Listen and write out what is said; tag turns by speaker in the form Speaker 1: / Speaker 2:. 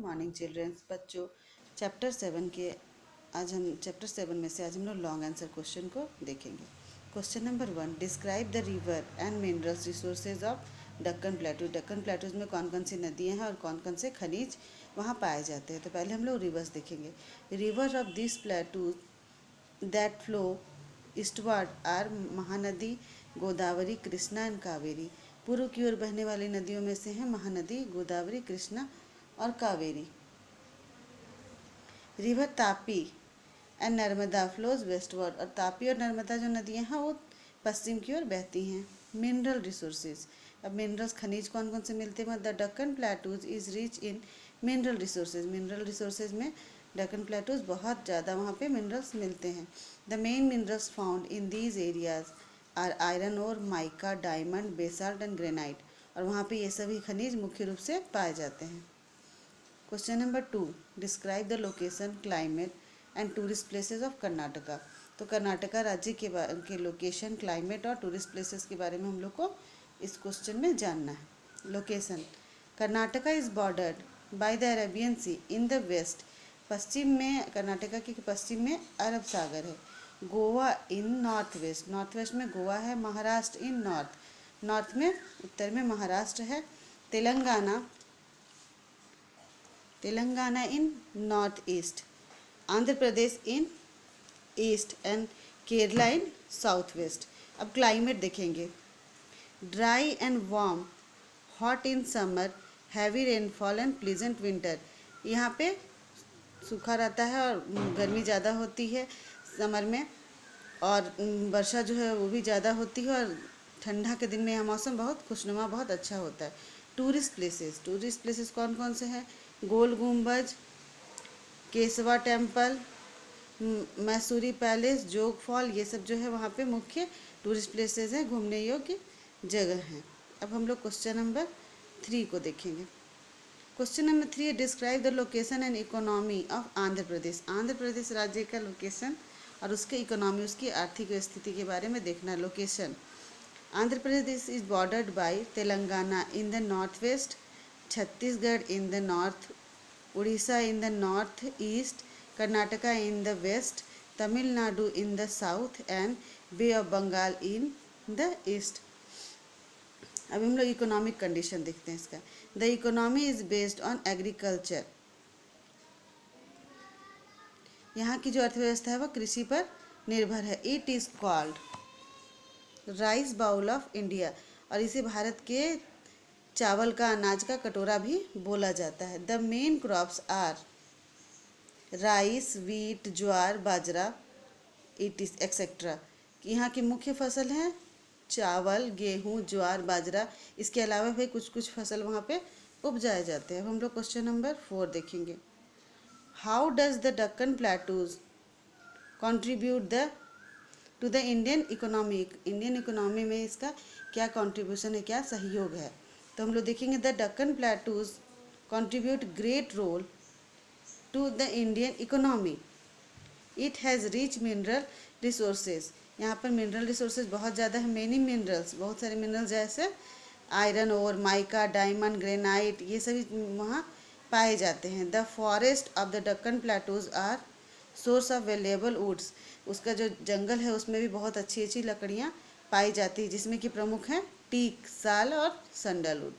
Speaker 1: Morning children's बच्चों। Chapter 7 में से आज हम लोग लॉन्ग आंसर क्वेश्चन को देखेंगे। Question number 1, describe the river and minerals resources of Deccan प्लेटू। Deccan plateaus में कौन कौन सी नदियाँ हैं और कौन कौन से खनिज वहाँ पाए जाते हैं। तो पहले हम लोग रिवर्स देखेंगे। River of this plateaus that flow eastward are Mahanadi, Godavari, Krishna and Kaveri. पूर्व की ओर बहने वाली नदियों में से हैं महानदी, गोदावरी, कृष्णा और Kaveri. River Tapi and Narmada flows westward. और तापी और नर्मदा जो नदियां हैं वो पश्चिम की ओर बहती हैं। मिनरल रिसोर्सेज, अब मिनरल्स खनिज कौन कौन से मिलते हैं। The Deccan plateaus is rich in mineral resources. Mineral resources में दक्कन प्लेटूज बहुत ज़्यादा वहाँ पे मिनरल्स मिलते हैं। The main minerals found in these areas are iron और mica, diamond, basalt and granite. और वहाँ पे ये सभी खनिज मुख्य रूप से पाए जाते हैं। Question number 2, describe the location, climate and tourist places of Karnataka. तो कर्नाटका राज्य के लोकेशन, क्लाइमेट और टूरिस्ट प्लेसेस के बारे में हम लोग को इस क्वेश्चन में जानना है। Location, Karnataka is bordered by the Arabian sea in the west. पश्चिम में, कर्नाटका के पश्चिम में अरब सागर है। Goa in north west, north west में गोवा है। महाराष्ट्र इन नॉर्थ, नॉर्थ में, उत्तर में महाराष्ट्र है। Telangana in north east. Andhra Pradesh in east and Kerala in south west. अब क्लाइमेट देखेंगे। Dry and warm, hot in summer, heavy rainfall and pleasant winter. यहाँ पे सूखा रहता है और गर्मी ज़्यादा होती है समर में, और वर्षा जो है वो भी ज़्यादा होती है, और ठंडा के दिन में यह मौसम बहुत खुशनुमा, बहुत अच्छा होता है। टूरिस्ट प्लेसेस कौन कौन से हैं। गोल गुम्बज, केसवा टेम्पल, मैसूरी पैलेस, जोग फॉल, ये सब जो है वहाँ पे मुख्य टूरिस्ट प्लेसेस हैं, घूमने योग्य जगह हैं। अब हम लोग क्वेश्चन नंबर 3 को देखेंगे। Question number 3, describe the location and economy of Andhra Pradesh. Andhra Pradesh राज्य का लोकेशन और उसके इकोनॉमी, उसकी आर्थिक स्थिति के बारे में देखना। Location, Andhra Pradesh is bordered by Telangana in the north west, Chhattisgarh in the north, Orissa in the north east, Karnataka in the west, Tamil Nadu in the south and Bay of Bengal in the east. अब हम लोग इकोनॉमिक कंडीशन देखते हैं इसका। The economy is based on agriculture. यहाँ की जो अर्थव्यवस्था है वह कृषि पर निर्भर है। It is called rice bowl of India, और इसे भारत के चावल का, अनाज का कटोरा भी बोला जाता है। The main crops are rice, wheat, jowar, bajra, it is etcetera. यहाँ की मुख्य फसल है चावल, गेहूँ, ज्वार, बाजरा। इसके अलावा भी कुछ कुछ फसल वहाँ पे उपजाए जाते हैं। अब हम लोग क्वेश्चन नंबर 4 देखेंगे। How does the Deccan plateaus contribute to the Indian economy. Indian economy में इसका क्या कॉन्ट्रीब्यूशन है, क्या सहयोग है। तो हम लोग देखेंगे the Deccan plateaus contribute great role to the Indian economy. It has rich mineral resources. यहाँ पर मिनरल रिसोर्सेज बहुत ज़्यादा है। मेनी मिनरल्स, बहुत सारे मिनरल्स जैसे आयरन और माइका, डायमंड, ग्रेनाइट, ये सभी वहाँ पाए जाते हैं। The forest of the Deccan plateaus are source of valuable woods. उसका जो जंगल है उसमें भी बहुत अच्छी अच्छी लकड़ियाँ पाई जाती है, जिसमें कि प्रमुख हैं टीक, साल और सैंडलवुड।